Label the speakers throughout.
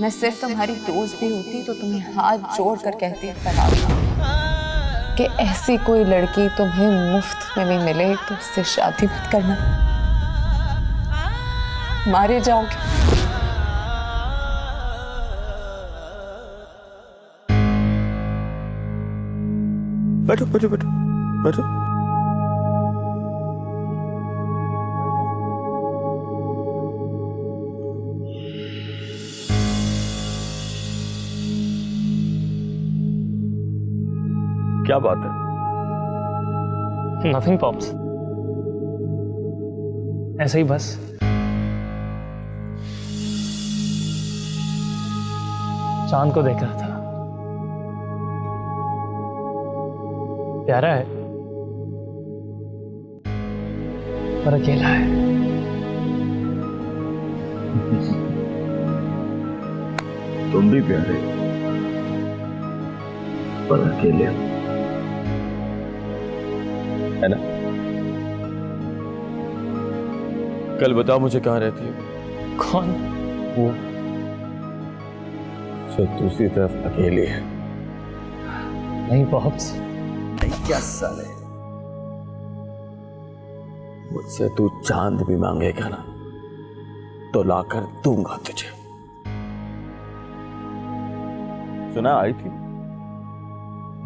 Speaker 1: मैं सिर्फ तुम्हारी दोस्त भी होती तो तुम्हें हाथ जोड़ कर कहती फराग कि ऐसी कोई लड़की तुम्हें मुफ्त में भी मिले तो उससे शादी मत करना, मारे जाओगे।
Speaker 2: बैठो बैठो बैठो बैठो। क्या बात है?
Speaker 3: नथिंग पॉप्स, ऐसे ही बस। चांद को देख रहा था, प्यारा है पर अकेला है।
Speaker 2: तुम भी प्यारे पर अकेले हो, है ना? कल बताओ मुझे कहाँ रहती हो?
Speaker 3: कौन?
Speaker 2: वो जो दूसरी तरफ अकेली है।
Speaker 3: नहीं पॉप्स,
Speaker 2: क्या साले, मुझसे तू चांद भी मांगेगा ना तो लाकर दूंगा तुझे। सुना आई थी,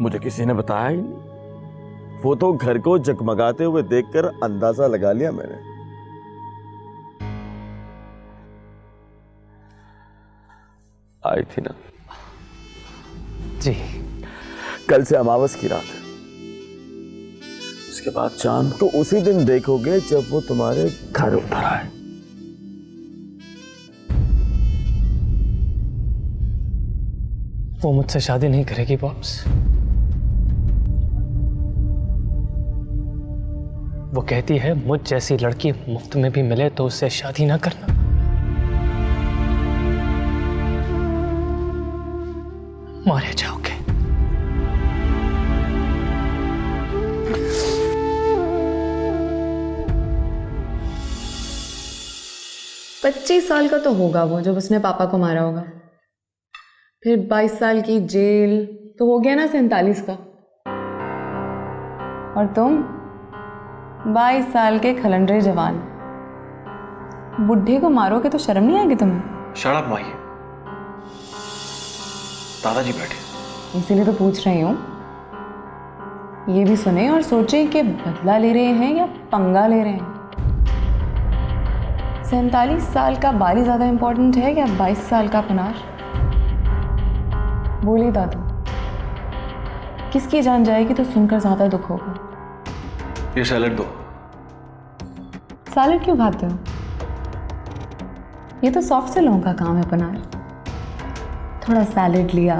Speaker 2: मुझे किसी ने बताया ही नहीं। वो तो घर को जगमगाते हुए देखकर अंदाजा लगा लिया मैंने। आई थी ना?
Speaker 3: जी।
Speaker 2: कल से अमावस की रात है, उसके बाद चांद तो उसी दिन देखोगे जब वो तुम्हारे घर उतर आए।
Speaker 3: वो मुझसे शादी नहीं करेगी पॉप्स। वो कहती है मुझ जैसी लड़की मुफ्त में भी मिले तो उससे शादी ना करना। मारे जाओगे।
Speaker 1: पच्चीस साल का तो होगा वो जब उसने पापा को मारा होगा। फिर 22 साल की जेल तो हो गया ना 47 का। और तुम 22 साल के खलंडरे जवान, बुढ़े को मारोगे तो शर्म नहीं आएगी तुम्हें?
Speaker 4: शट अप माही, दादाजी बैठे।
Speaker 1: इसीलिए तो पूछ रही हूँ। ये भी सुने और सोचे कि बदला ले रहे हैं या पंगा ले रहे हैं। 47 साल का बाली ज्यादा इंपॉर्टेंट है या 22 साल का पनार? बोले दादू, किसकी जान जाएगी तो सुनकर ज्यादा दुख होगा।
Speaker 4: ये सैलेड दो।
Speaker 1: सैलेड क्यों खाते हो? ये तो सॉफ्ट से लोगों का काम है पनार। थोड़ा सैलेड लिया,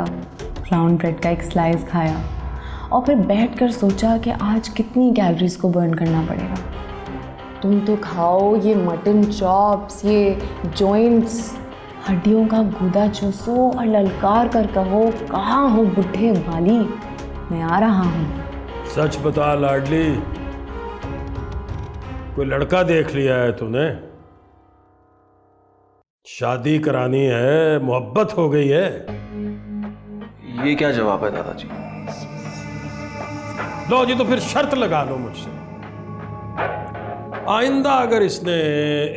Speaker 1: ब्राउन ब्रेड का एक स्लाइस खाया और फिर बैठकर सोचा कि आज कितनी कैलोरीज को बर्न करना पड़ेगा। तुम तो खाओ ये मटन चॉप्स, ये जॉइंट्स, हड्डियों का गूदा चूसो और ललकार कर कहो, कहाँ हो बुढ़े वाली, मैं आ रहा हूँ।
Speaker 5: सच बता लाडली, कोई लड़का देख लिया है तूने? शादी करानी है, मोहब्बत हो गई है?
Speaker 4: ये क्या जवाब है दादाजी?
Speaker 5: लो जी, तो फिर शर्त लगा लो मुझसे, आइंदा अगर इसने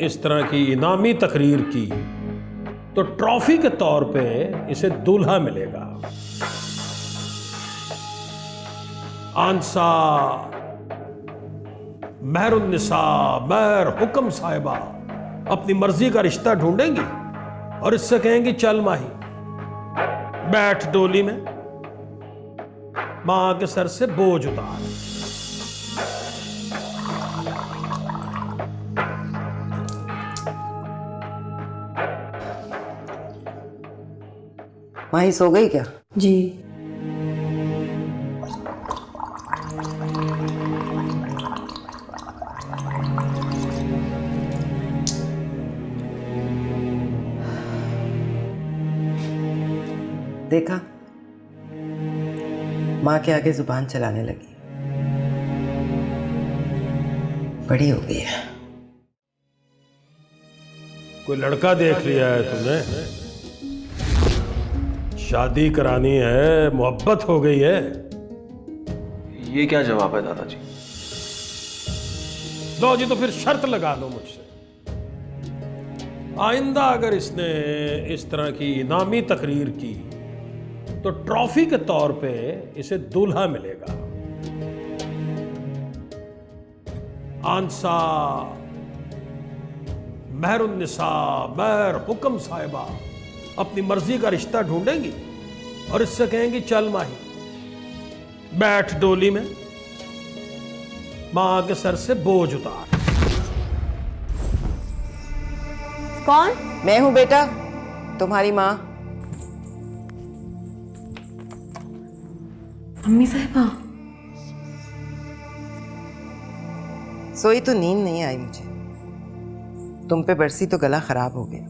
Speaker 5: इस तरह की इनामी तकरीर की तो ट्रॉफी के तौर पे इसे दूल्हा मिलेगा। आंसा महरुन्निसा महर हुक्म साहिबा अपनी मर्जी का रिश्ता ढूंढेंगी और इससे कहेंगी चल माही बैठ डोली में, मां के सर से बोझ उतार।
Speaker 6: माही सो गई क्या?
Speaker 1: जी।
Speaker 6: देखा, माँ के आगे जुबान चलाने लगी, बड़ी हो गई है।
Speaker 5: कोई लड़का देख लिया है तूने? शादी करानी है, मोहब्बत हो गई है।
Speaker 4: ये क्या जवाब है दादाजी?
Speaker 5: लो जी, तो फिर शर्त लगा लो मुझसे, आइंदा अगर इसने इस तरह की इनामी तकरीर की तो ट्रॉफी के तौर पे इसे दूल्हा मिलेगा। आंसा महरुन्निसा महर हुक्म साहिबा अपनी मर्जी का रिश्ता ढूंढेंगी और इससे कहेंगी चल माही, बैठ डोली में, मां के सर से बोझ उतार।
Speaker 6: कौन? मैं हूं बेटा, तुम्हारी माँ।
Speaker 1: अम्मी साहिबा,
Speaker 6: सोई तो नींद नहीं आई मुझे, तुम पे बरसी तो गला खराब हो गया।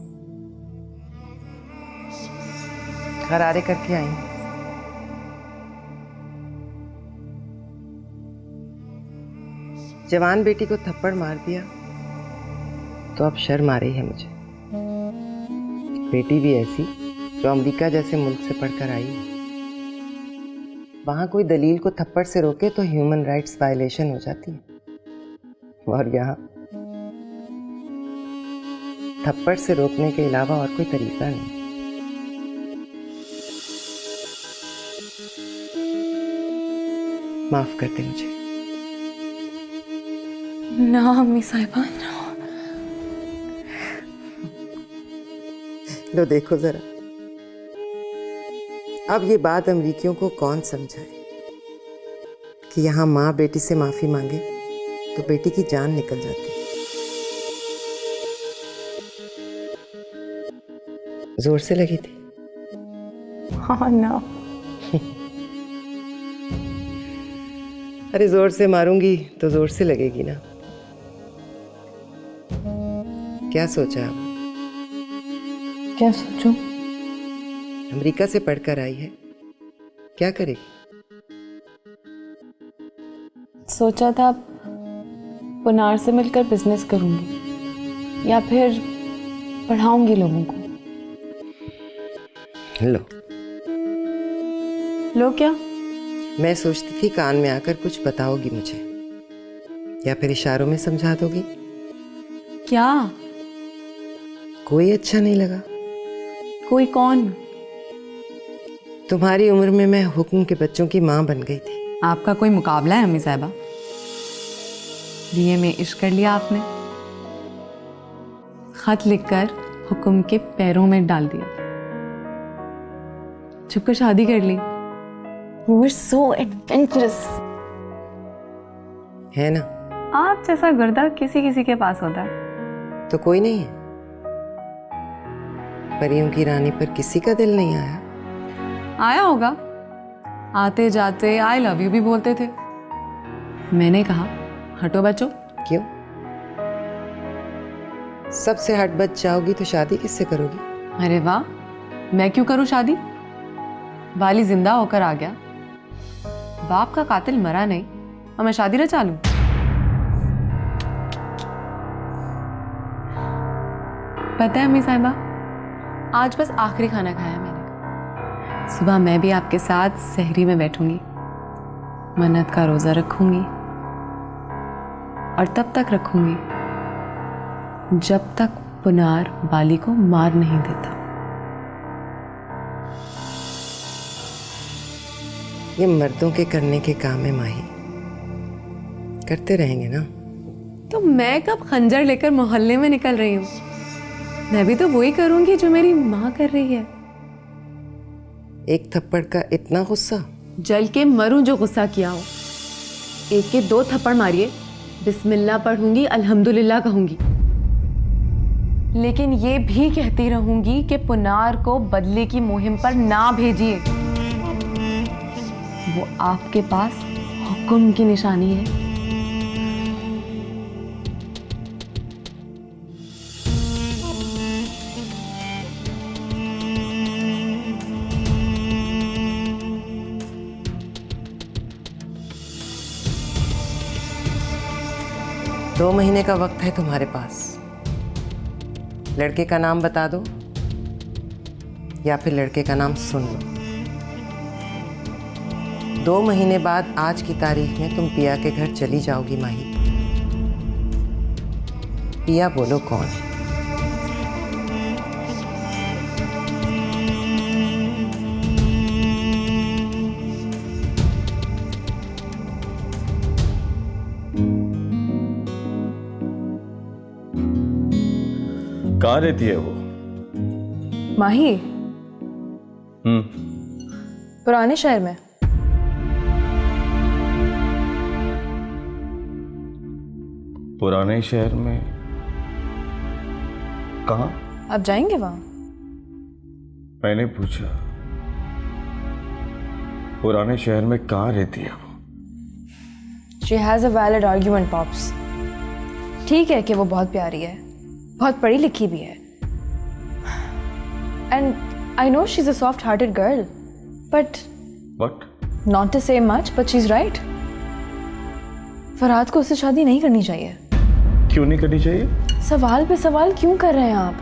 Speaker 6: खरारे करके आई हूं। जवान बेटी को थप्पड़ मार दिया तो अब शर्म आ रही है मुझे। बेटी भी ऐसी जो अमेरिका जैसे मुल्क से पढ़कर आई है। वहां कोई दलील को थप्पड़ से रोके तो ह्यूमन राइट्स वायलेशन हो जाती है, और यहाँ थप्पड़ से रोकने के अलावा और कोई तरीका नहीं। माफ कर दे मुझे।
Speaker 1: ना अम्मी साहिबा, ना।
Speaker 6: लो देखो जरा, अब ये बात अमेरिकियों को कौन समझाए कि यहाँ माँ बेटी से माफी मांगे तो बेटी की जान निकल जाती है। जोर से लगी थी।
Speaker 1: हाँ ना।
Speaker 6: अरे जोर से मारूंगी तो जोर से लगेगी ना। क्या सोचा अब?
Speaker 1: क्या सोचूं?
Speaker 6: अमेरिका से पढ़कर आई है, क्या करेगी?
Speaker 1: सोचा था पुनार से मिलकर बिजनेस करूंगी या फिर पढ़ाऊंगी लोगों को।
Speaker 6: लो
Speaker 1: लो क्या?
Speaker 6: मैं सोचती थी कान में आकर कुछ बताओगी मुझे, या फिर इशारों में समझा दोगी।
Speaker 1: क्या?
Speaker 6: कोई अच्छा नहीं लगा?
Speaker 1: कोई कौन?
Speaker 6: तुम्हारी उम्र में मैं हुक्म के बच्चों की माँ बन गई थी।
Speaker 1: आपका कोई मुकाबला है अम्मी साहिबा? बीए में इश्क कर लिया आपने, खत लिखकर हुक्म के पैरों में डाल दिया, छुपकर शादी कर ली। You were so adventurous.
Speaker 6: है ना?
Speaker 1: आप जैसा गर्दा किसी किसी के पास होता है।
Speaker 6: तो कोई नहीं है? परियों की रानी पर किसी का दिल नहीं आया?
Speaker 1: आया होगा, आते जाते आई लव यू भी बोलते थे। मैंने कहा हटो बच्चों।
Speaker 6: क्यों? सबसे हट बच जाओगी तो शादी किससे करोगी?
Speaker 1: अरे वाह, मैं क्यों करूं शादी? वाली जिंदा होकर आ गया, बाप का कातिल मरा नहीं और मैं शादी रचा लूं? पता है अम्मी साहिबा, आज बस आखिरी खाना खाया मैंने। सुबह मैं भी आपके साथ सहरी में बैठूंगी, मन्नत का रोजा रखूंगी, और तब तक रखूंगी जब तक पुनार बाली को मार नहीं देता।
Speaker 6: ये मर्दों के करने के काम है माही, करते रहेंगे ना।
Speaker 1: तो मैं कब खंजर लेकर मोहल्ले में निकल रही हूँ? मैं भी तो वही करूंगी जो मेरी माँ कर रही है।
Speaker 6: एक थप्पड़ का इतना गुस्सा?
Speaker 1: जल के मरूं जो गुस्सा किया हो। एक के 2 थप्पड़ मारिए, बिस्मिल्लाह पढ़ूंगी, अल्हम्दुलिल्लाह कहूंगी, लेकिन ये भी कहती रहूंगी कि पुनार को बदले की मुहिम पर ना भेजिए। वो आपके पास हुक्म की निशानी है।
Speaker 6: दो महीने का वक्त है तुम्हारे पास। लड़के का नाम बता दो या फिर लड़के का नाम सुन लो। 2 महीने बाद आज की तारीख में तुम पिया के घर चली जाओगी माही। पिया बोलो कौन है?
Speaker 2: कहाँ रहती है वो?
Speaker 1: माही पुराने शहर में।
Speaker 2: पुराने शहर में? कहाँ?
Speaker 1: आप जाएंगे वहां?
Speaker 2: मैंने पूछा पुराने शहर में कहाँ रहती है वो?
Speaker 1: She has a valid argument pops. ठीक है कि वो बहुत प्यारी है, बहुत पढ़ी लिखी भी है, and I know she is a soft hearted girl, but not to say much, but she is right. Farhad को उससे शादी नहीं करनी चाहिए।
Speaker 2: क्यों नहीं करनी चाहिए?
Speaker 1: सवाल पे सवाल क्यों कर रहे हैं आप?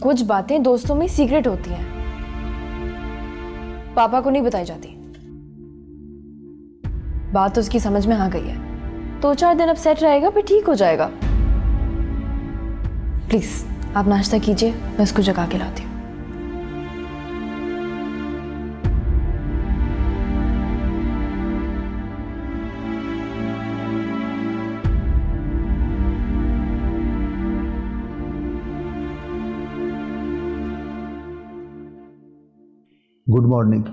Speaker 1: कुछ बातें दोस्तों में सीक्रेट होती हैं, पापा को नहीं बताई जाती। बात उसकी समझ में आ गई है, 2-4 दिन अब सेट रहेगा, फिर ठीक हो जाएगा। प्लीज आप नाश्ता कीजिए, मैं उसको जगा के लाती हूँ।
Speaker 7: Good morning.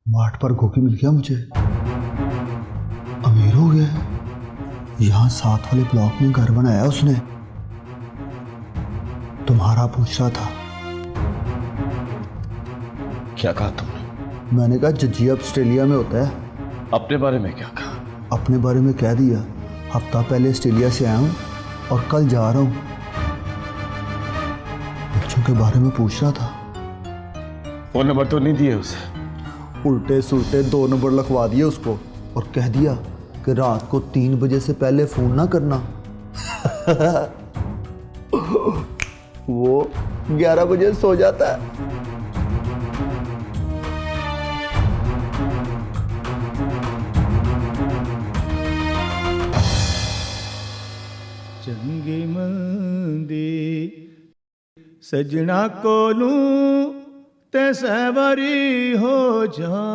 Speaker 7: मार्ट पर गोकी मिल गया मुझे, अमीर हो गया है। यहाँ साथ वाले ब्लॉक में घर बनाया उसने। तुम्हारा पूछ रहा था।
Speaker 2: क्या कहा तुमने?
Speaker 7: मैंने कहा जज्जी ऑस्ट्रेलिया में होता है।
Speaker 2: अपने बारे में क्या कहा?
Speaker 7: अपने बारे में कह दिया, हफ्ता पहले ऑस्ट्रेलिया से आया हूँ और कल जा रहा हूँ। बच्चों के बारे में पूछ रहा था।
Speaker 2: फोन नंबर तो नहीं दिए उसे?
Speaker 7: उल्टे सुल्टे 2 नंबर लिखवा दिए उसको और कह दिया कि रात को 3 बजे से पहले फोन ना करना। वो 11 बजे सो जाता है।
Speaker 8: चंगी मंदी सजना कोलू ते सवारी हो जांदी,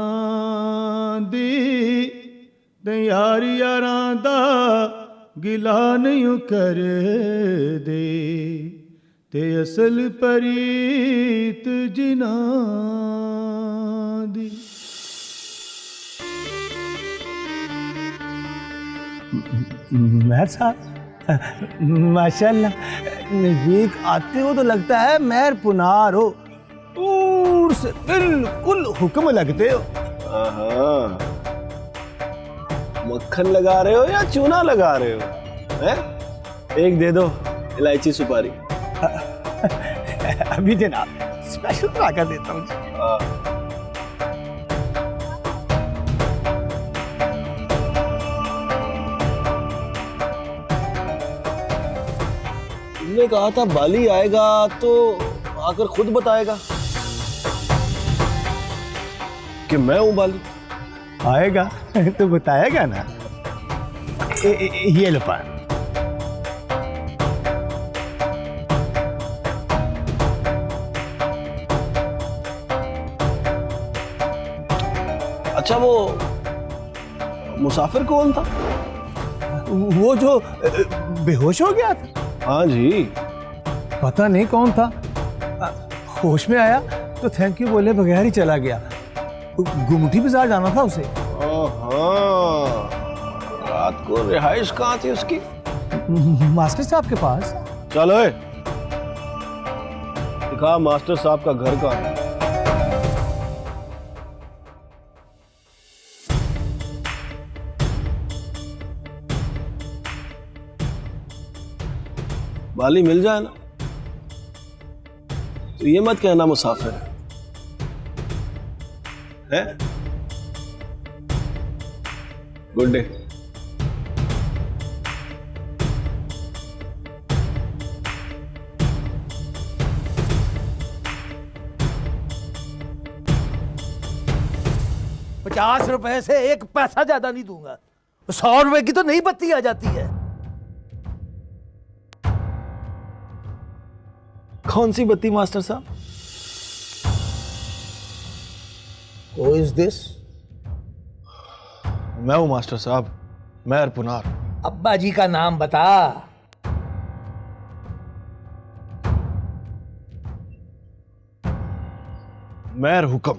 Speaker 8: ते यार यारां दा गिला नहीं कर दे, ते असल परीत जिना दी। मेहर साहब माशाल्लाह, नजदीक आते हो तो लगता है मेहर पुनार हो, दूर से बिल्कुल हुक्म लगते हो।
Speaker 9: मक्खन लगा रहे हो या चूना लगा रहे हो? हैं? एक दे दो इलायची सुपारी।
Speaker 8: अभी जनाब स्पेशल बना कर देता हूँ।
Speaker 9: तुमने कहा था बाली आएगा तो आकर खुद बताएगा कि मैं हूं बाली।
Speaker 8: आएगा तो बताएगा ना। ये लो पान।
Speaker 9: अच्छा, वो मुसाफिर कौन था?
Speaker 8: वो जो बेहोश हो गया था।
Speaker 9: हाँ जी।
Speaker 8: पता नहीं कौन था, होश में आया तो थैंक यू बोले बगैर ही चला गया। गुमटी बाजार जाना था उसे।
Speaker 9: रात को रिहाइश कहाँ थी उसकी?
Speaker 8: मास्टर साहब के पास।
Speaker 9: चलो दिखा मास्टर साहब का घर कहाँ है। बाली मिल जाए ना तो ये मत कहना मुसाफिर है। Good day.
Speaker 8: 50 रुपए से 1 पैसा ज्यादा नहीं दूंगा। 100 रुपए की तो नई बत्ती आ जाती है।
Speaker 9: कौन सी बत्ती मास्टर साहब?
Speaker 8: Who is this?
Speaker 9: मैं हूं मास्टर साहब, मेहर पुनार।
Speaker 8: अब्बा जी का नाम बता।
Speaker 9: मेहर हुक्म।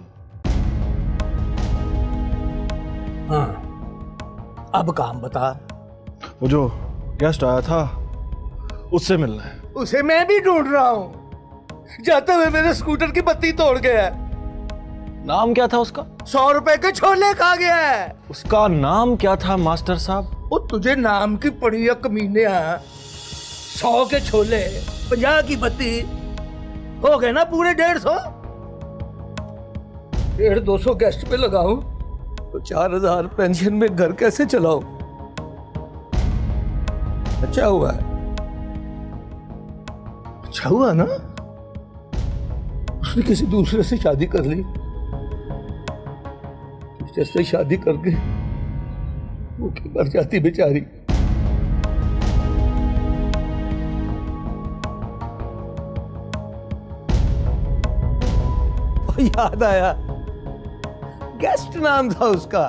Speaker 8: हाँ, अब काम बता।
Speaker 9: वो जो गेस्ट आया था उससे मिलना है।
Speaker 8: उसे मैं भी ढूंढ रहा हूं। जाते हुए मेरे स्कूटर की बत्ती तोड़ गया है।
Speaker 9: नाम क्या था उसका?
Speaker 8: 100 रुपए के छोले खा गया है।
Speaker 9: उसका नाम क्या था मास्टर साहब?
Speaker 8: वो तुझे नाम की पड़ी है कमीने। 100 के छोले, 50 की बत्ती, हो गए ना पूरे 150। 150 गेस्ट पे लगाऊं तो 4000 पेंशन में घर कैसे चलाऊं? अच्छा हुआ है, अच्छा हुआ ना उसने किसी दूसरे से शादी कर ली। जैसे शादी करके भूखी मर जाती बेचारी। और याद आया, गेस्ट नाम था उसका।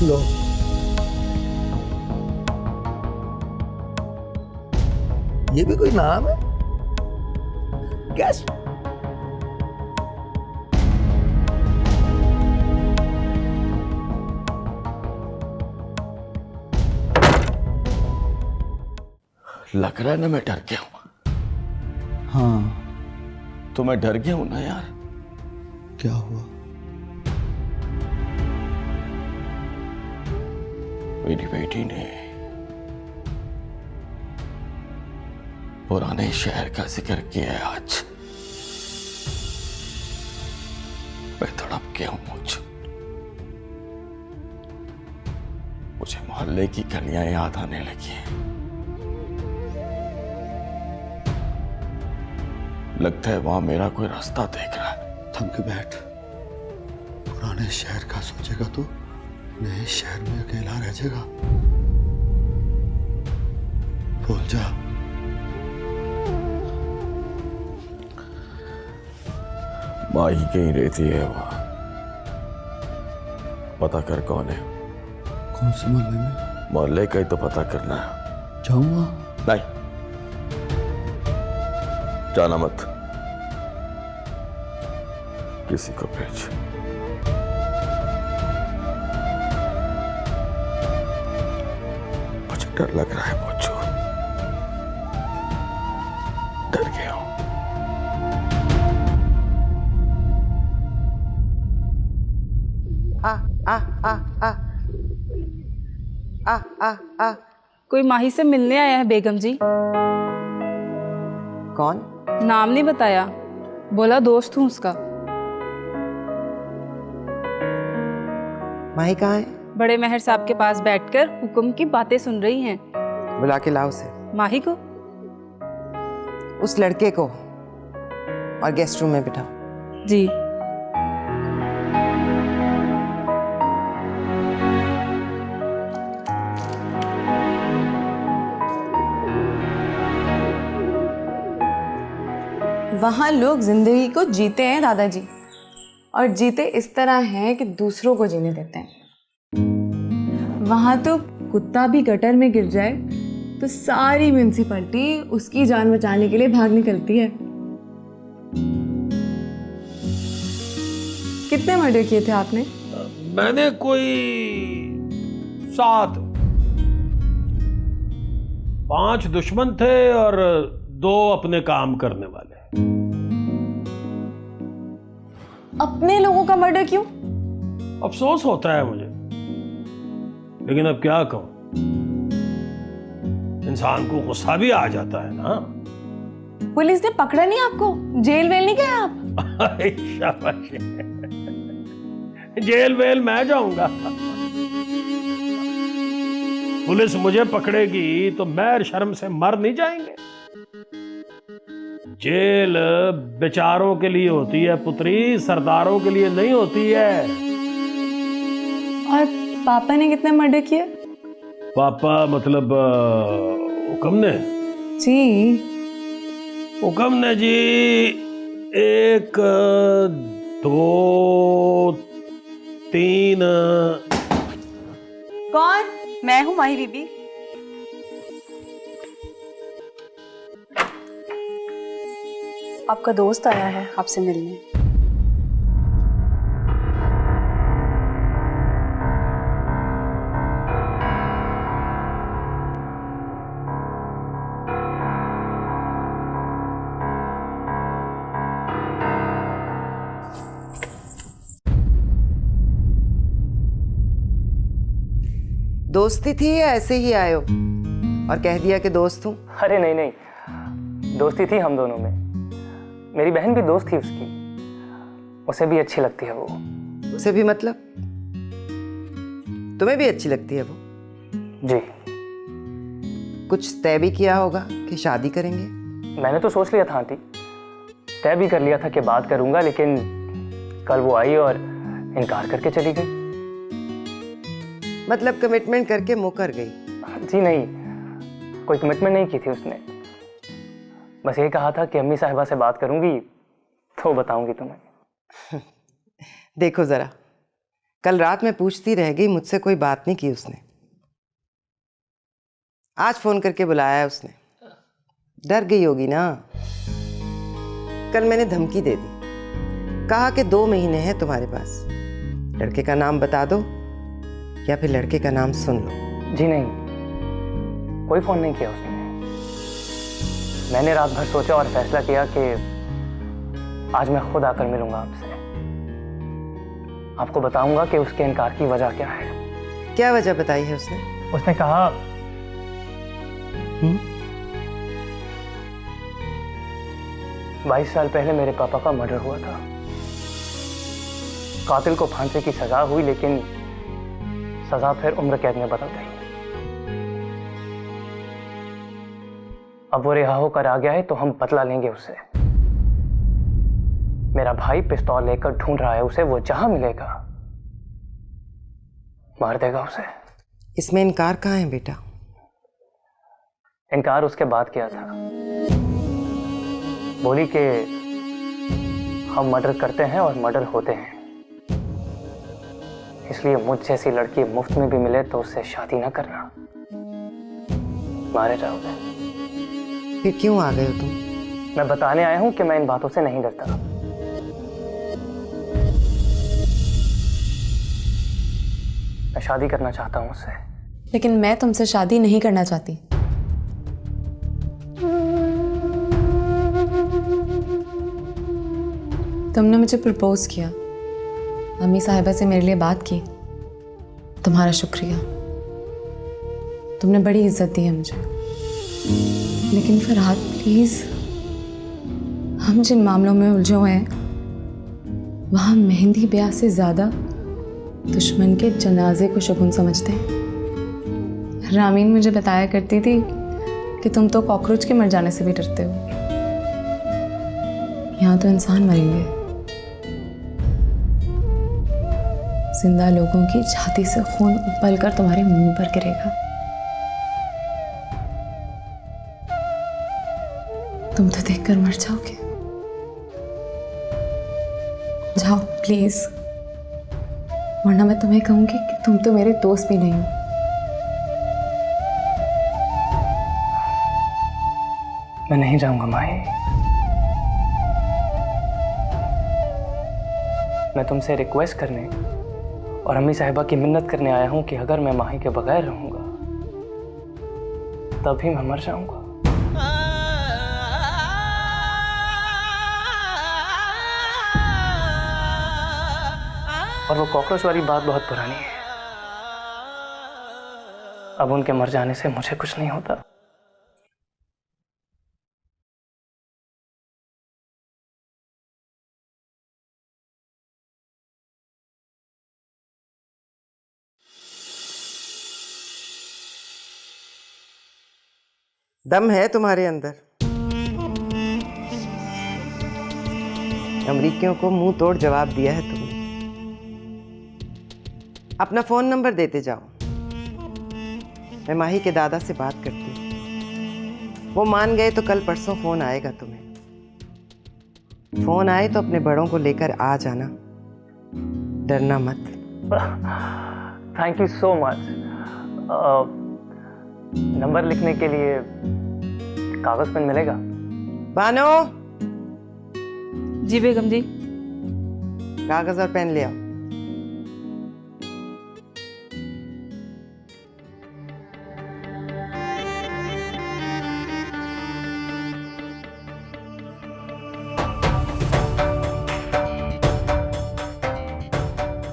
Speaker 8: लो, ये भी कोई नाम है? गेस्ट।
Speaker 2: लग रहा है ना मैं डर गया हूं।
Speaker 7: हाँ,
Speaker 2: तो मैं डर गया हूं ना यार।
Speaker 7: क्या हुआ?
Speaker 2: मेरी बेटी ने पुराने शहर का जिक्र किया है आज। मैं तड़प गया हूं। मुझे मोहल्ले की गलियां याद आने लगी हैं। लगता है वहां मेरा कोई रास्ता देख रहा है।
Speaker 7: थम के बैठ। पुराने शहर का सोचेगा तो नए शहर में अकेला रह जाएगा। भूल जा।
Speaker 2: माँ ही कहीं रहती है वहां। पता कर कौन है।
Speaker 7: कौन से मोहल्ले में?
Speaker 2: मोहल्ले का ही तो पता करना है।
Speaker 7: जाऊंगा?
Speaker 2: नहीं, जाना मत। किसी को भेज। मुझे डर लग रहा है मुझे। डर गया हूं।
Speaker 6: आ आ आ आ आ आ आ।
Speaker 1: कोई माही से मिलने आया है बेगम जी।
Speaker 6: कौन?
Speaker 1: नाम नहीं बताया, बोला दोस्त हूँ उसका।
Speaker 6: माही कहाँ है?
Speaker 1: बड़े मेहर साहब के पास बैठकर हुक्म की बातें सुन रही हैं।
Speaker 6: बुला के लाओ उसे।
Speaker 1: माही को?
Speaker 6: उस लड़के को, और गेस्ट रूम में बिठाओ।
Speaker 1: जी। वहाँ लोग जिंदगी को जीते हैं दादाजी, और जीते इस तरह हैं कि दूसरों को जीने देते हैं। वहाँ तो कुत्ता भी गटर में गिर जाए तो सारी म्यूनिसिपैलिटी उसकी जान बचाने के लिए भाग निकलती है। कितने मर्डर किए थे आपने?
Speaker 5: मैंने कोई 7। 5 दुश्मन थे और 2 अपने काम करने वाले।
Speaker 1: अपने लोगों का मर्डर क्यों?
Speaker 5: अफसोस होता है मुझे, लेकिन अब क्या कहूं, इंसान को गुस्सा भी आ जाता है ना।
Speaker 1: पुलिस ने पकड़ा नहीं आपको? जेल वेल नहीं गए आप?
Speaker 5: शाबाश। जेल वेल मैं जाऊंगा? पुलिस मुझे पकड़ेगी तो मैं शर्म से मर नहीं जाएंगे। जेल बेचारों के लिए होती है पुत्री, सरदारों के लिए नहीं होती है।
Speaker 1: और पापा ने कितने मर्डर किए?
Speaker 5: पापा मतलब हुक्म ने?
Speaker 1: जी।
Speaker 5: हुक्म ने जी 1 2 3।
Speaker 10: कौन? मैं हूँ माही बीबी। आपका दोस्त आया है आपसे मिलने।
Speaker 6: दोस्ती थी या ऐसे ही आए हो और कह दिया कि दोस्त हूँ?
Speaker 3: अरे नहीं नहीं, दोस्ती थी हम दोनों में। मेरी बहन भी दोस्त थी उसकी, उसे भी अच्छी लगती है वो।
Speaker 6: उसे भी मतलब? तुम्हें भी अच्छी लगती है वो?
Speaker 3: जी।
Speaker 6: कुछ तय भी किया होगा कि शादी करेंगे?
Speaker 3: मैंने तो सोच लिया था आंटी, तय भी कर लिया था कि बात करूंगा, लेकिन कल वो आई और इनकार करके चली गई।
Speaker 6: मतलब कमिटमेंट करके मुकर गई?
Speaker 3: जी नहीं, कोई कमिटमेंट नहीं की थी उसने। बस ये कहा था कि अम्मी साहिबा से बात करूंगी तो बताऊंगी तुम्हें।
Speaker 6: देखो जरा, कल रात में पूछती रह गई, मुझसे कोई बात नहीं की उसने। आज फोन करके बुलाया है उसने। डर गई होगी ना। कल मैंने धमकी दे दी, कहा कि 2 महीने हैं तुम्हारे पास, लड़के का नाम बता दो या फिर लड़के का नाम सुन लो।
Speaker 3: जी नहीं, कोई फोन नहीं किया उसने। मैंने रात भर सोचा और फैसला किया कि आज मैं खुद आकर मिलूंगा आपसे। आपको बताऊंगा कि उसके इनकार की वजह क्या है।
Speaker 6: क्या वजह बताई है उसने?
Speaker 3: उसने कहा 22 साल पहले मेरे पापा का मर्डर हुआ था। कातिल को फांसी की सजा हुई, लेकिन सजा फिर उम्र कैद में बदल गई। अब वो रिहा होकर आ गया है तो हम बदला लेंगे उससे। मेरा भाई पिस्तौल लेकर ढूंढ रहा है उसे, वो जहां मिलेगा मार देगा उसे।
Speaker 6: इसमें इनकार कहाँ है बेटा?
Speaker 3: इनकार उसके बाद किया था। बोली कि हम मर्डर करते हैं और मर्डर होते हैं, इसलिए मुझ जैसी लड़की मुफ्त में भी मिले तो उससे शादी ना करना, मारे जाओगे।
Speaker 6: फिर क्यों आ गए हो तुम?
Speaker 3: मैं बताने आया हूं कि मैं इन बातों से नहीं डरता। मैं शादी करना चाहता हूं उससे।
Speaker 1: लेकिन मैं तुमसे शादी नहीं करना चाहती। तुमने मुझे प्रपोज किया, अम्मी साहिबा से मेरे लिए बात की, तुम्हारा शुक्रिया। तुमने बड़ी इज्जत दी है मुझे। लेकिन फरहाद प्लीज, हम जिन मामलों में उलझे हुए हैं वहां मेहंदी ब्याह से ज्यादा दुश्मन के जनाजे को शगुन समझते हैं। रामीन मुझे बताया करती थी कि तुम तो कॉकरोच के मर जाने से भी डरते हो, यहाँ तो इंसान मरेंगे। जिंदा लोगों की छाती से खून उबल कर तुम्हारे मुंह पर गिरेगा। तुम तो देखकर मर जाओगे। जाओ प्लीज, वरना मैं तुम्हें कहूंगी कि तुम तो मेरे दोस्त भी नहीं हो।
Speaker 3: मैं नहीं जाऊंगा माही। मैं तुमसे रिक्वेस्ट करने और अम्मी साहिबा की मिन्नत करने आया हूं कि अगर मैं माही के बगैर रहूंगा तभी मैं मर जाऊंगा। और वो कॉकरोच वाली बात बहुत पुरानी है। अब उनके मर जाने से मुझे कुछ नहीं होता।
Speaker 6: दम है तुम्हारे अंदर। अमरीकियों को मुंह तोड़ जवाब दिया है तुमने। अपना फ़ोन नंबर देते जाओ, मैं माही के दादा से बात करती हूँ। वो मान गए तो कल परसों फ़ोन आएगा तुम्हें। फ़ोन आए तो अपने बड़ों को लेकर आ जाना, डरना मत।
Speaker 3: Thank you so much. Number लिखने के लिए कागज पेन मिलेगा?
Speaker 6: बानो,
Speaker 10: जी बेगम जी।
Speaker 6: कागज और पेन ले आओ।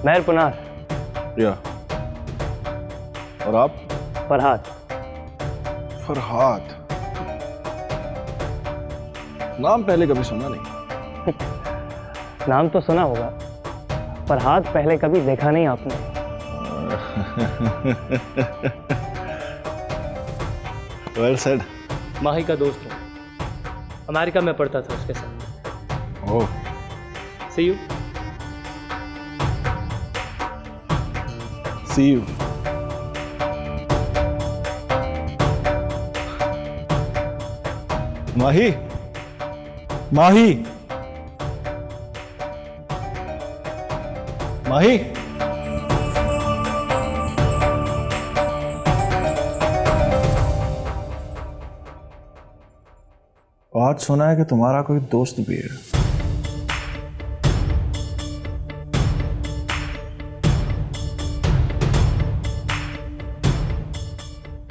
Speaker 3: महर पुनार।
Speaker 9: या और आप?
Speaker 3: फरहाद।
Speaker 9: फरहाद, नाम पहले कभी सुना नहीं।
Speaker 3: नाम तो सुना होगा, फरहाद पहले कभी देखा नहीं आपने।
Speaker 9: Well said.
Speaker 3: माही का दोस्त हूँ, अमेरिका में पढ़ता था उसके साथ।
Speaker 9: Oh,
Speaker 3: see you.
Speaker 9: See you. Mahi, Mahi, Mahi. आज सुना है कि तुम्हारा कोई दोस्त भी है।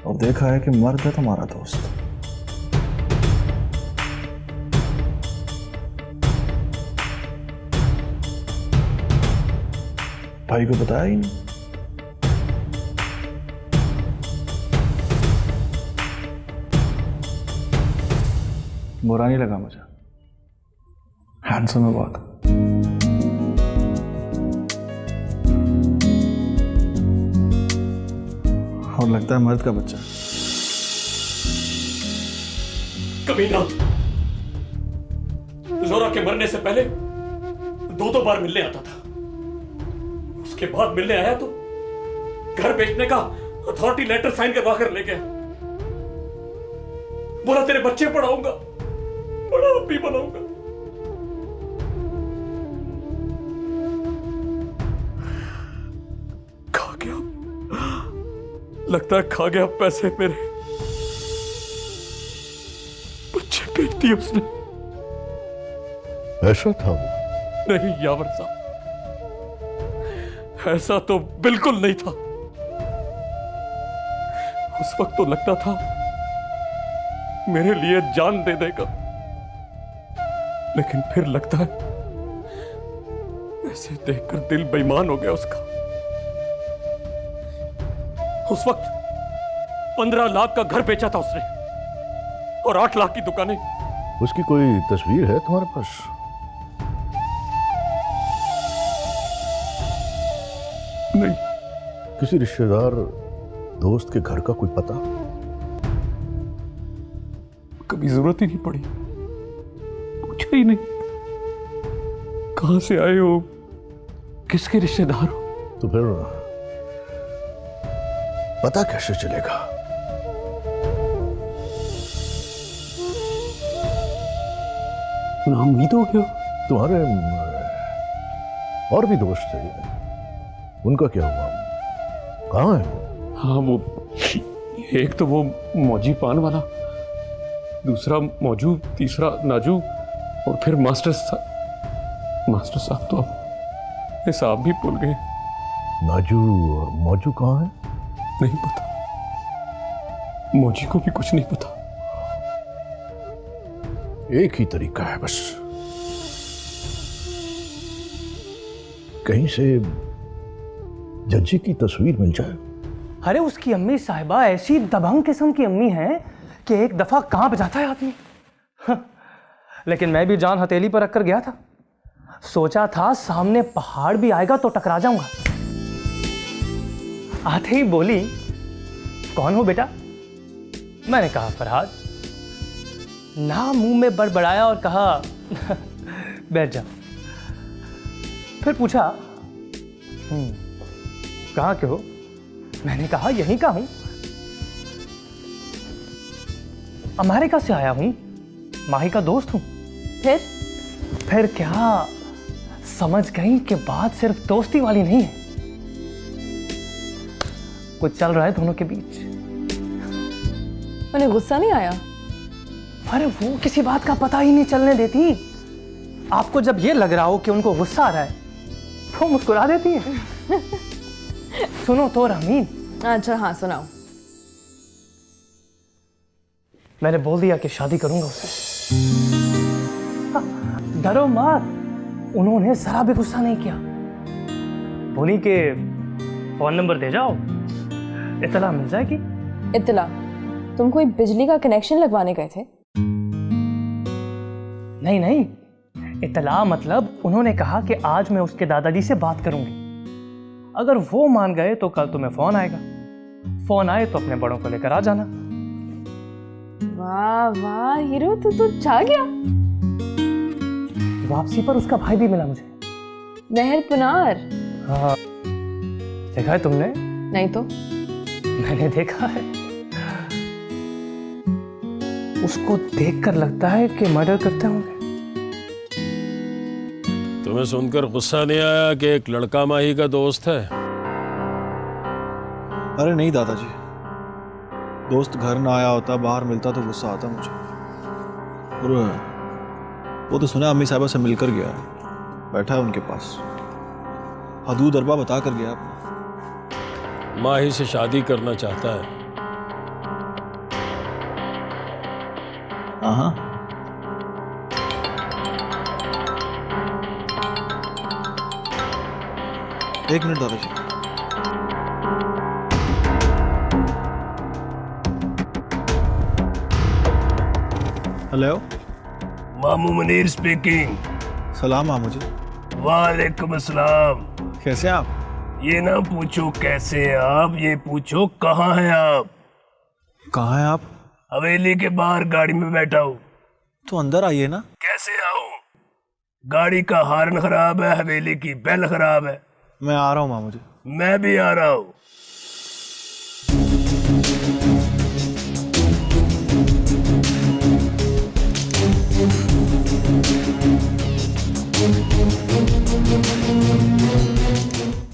Speaker 9: और देखा है कि मर्द है तुम्हारा दोस्त। भाई को बताया ही नहीं। बुरा नहीं लगा मुझे, हैंडसम है बहुत। और लगता है मर्द का बच्चा।
Speaker 5: कमीना, जोरा के मरने से पहले दो बार मिलने आता था। उसके बाद मिलने आया तो घर बेचने का अथॉरिटी लेटर साइन करवा कर ले गया। बोला तेरे बच्चे पढ़ाऊंगा, बड़ा आदमी बनाऊंगा। खा गया, लगता है खा गया पैसे मेरे। बच्चे बेच दिए उसने।
Speaker 2: ऐसा था वो?
Speaker 5: नहीं यावर साहब, ऐसा तो बिल्कुल नहीं था। उस वक्त तो लगता था मेरे लिए जान दे देगा, लेकिन फिर लगता है ऐसे देखकर दिल बेईमान हो गया उसका। उस वक्त 15 लाख का घर बेचा था उसने और 8 लाख की दुकानें।
Speaker 2: उसकी कोई तस्वीर है तुम्हारे पास?
Speaker 5: नहीं।
Speaker 2: किसी रिश्तेदार दोस्त के घर का कोई पता?
Speaker 5: कभी जरूरत ही नहीं पड़ी, पूछा ही नहीं कहां से आए हो, किसके रिश्तेदार हो।
Speaker 2: तो फिर पता कैसे चलेगा?
Speaker 5: नाउम्मीद हो गया।
Speaker 2: तुम्हारे और भी दोस्त थे, उनका क्या हुआ? कहाँ है वो?
Speaker 5: हाँ, वो एक तो वो मौजी पान वाला, दूसरा मौजू, तीसरा नाजू, और फिर मास्टर साहब तो अब हिसाब भी भूल गए।
Speaker 2: नाजू और मौजू कहाँ है?
Speaker 5: नहीं पता, मौजी को भी कुछ नहीं पता।
Speaker 2: एक ही तरीका है बस, कहीं से जज्जी की तस्वीर मिल जाए।
Speaker 3: अरे उसकी अम्मी साहिबा ऐसी दबंग किस्म की अम्मी है कि एक दफा कांप जाता है आदमी। लेकिन मैं भी जान हथेली पर रखकर गया था, सोचा था सामने पहाड़ भी आएगा तो टकरा जाऊंगा। आते ही बोली, कौन हो बेटा? मैंने कहा फरहाद। ना मुंह में बड़बड़ाया और कहा बैठ जा। फिर पूछा कहाँ के हो? मैंने कहा यहीं का हूं, अमेरिका से आया हूं, माही का दोस्त हूं। फिर क्या समझ गई कि बात सिर्फ दोस्ती वाली नहीं है, कुछ चल रहा है दोनों के बीच।
Speaker 1: उन्हें गुस्सा नहीं आया?
Speaker 3: अरे वो किसी बात का पता ही नहीं चलने देती। आपको जब ये लग रहा हो कि उनको गुस्सा आ रहा है तो मुस्कुरा देती है। सुनो तो रमीन।
Speaker 1: अच्छा हाँ सुनाओ।
Speaker 3: मैंने बोल दिया कि शादी करूंगा उससे। हाँ, डरो मत, उन्होंने जरा भी गुस्सा नहीं किया। बोली कि फोन नंबर दे जाओ, इतला मिल जाएगी।
Speaker 1: इतला? तुम कोई बिजली का कनेक्शन लगवाने गए थे?
Speaker 3: नहीं नहीं, इतला मतलब उन्होंने कहा कि आज मैं उसके दादाजी से बात करूंगी, अगर वो मान गए तो कल तुम्हें फोन आएगा, फोन आए तो अपने बड़ों को लेकर आ जाना।
Speaker 1: वाह वाह हीरो, तू छा गया।
Speaker 3: वापसी पर उसका भाई भी मिला मुझे,
Speaker 1: महर पुनार।
Speaker 3: हाँ, देखा है तुमने?
Speaker 1: नहीं तो।
Speaker 3: मैंने देखा है। उसको देखकर लगता है कि मर्डर करते होंगे।
Speaker 5: तुम्हें सुनकर गुस्सा नहीं आया कि एक लड़का माही का दोस्त है?
Speaker 9: अरे नहीं दादाजी, दोस्त घर ना आया होता, बाहर मिलता तो गुस्सा आता मुझे। और वो तो सुना अम्मी साहिबा से मिलकर गया, बैठा है उनके पास, हदूद अरबा बता कर गया।
Speaker 5: माही से शादी करना चाहता है।
Speaker 9: हाँ, एक मिनट दादाजी। हेलो,
Speaker 5: मामू मुनीर स्पीकिंग।
Speaker 9: सलाम मामू जी।
Speaker 5: वालेकुम अस्सलाम।
Speaker 9: कैसे हैं आप?
Speaker 5: ये ना पूछो कैसे हैं आप, ये पूछो कहाँ हैं आप।
Speaker 9: कहाँ हैं आप?
Speaker 5: हवेली के बाहर गाड़ी में बैठा हूँ।
Speaker 9: तो अंदर आइए ना।
Speaker 5: कैसे आऊँ? गाड़ी का हार्न खराब है, हवेली की बेल खराब है।
Speaker 9: मैं आ रहा हूँ मामू जी।
Speaker 5: मैं भी आ रहा हूँ।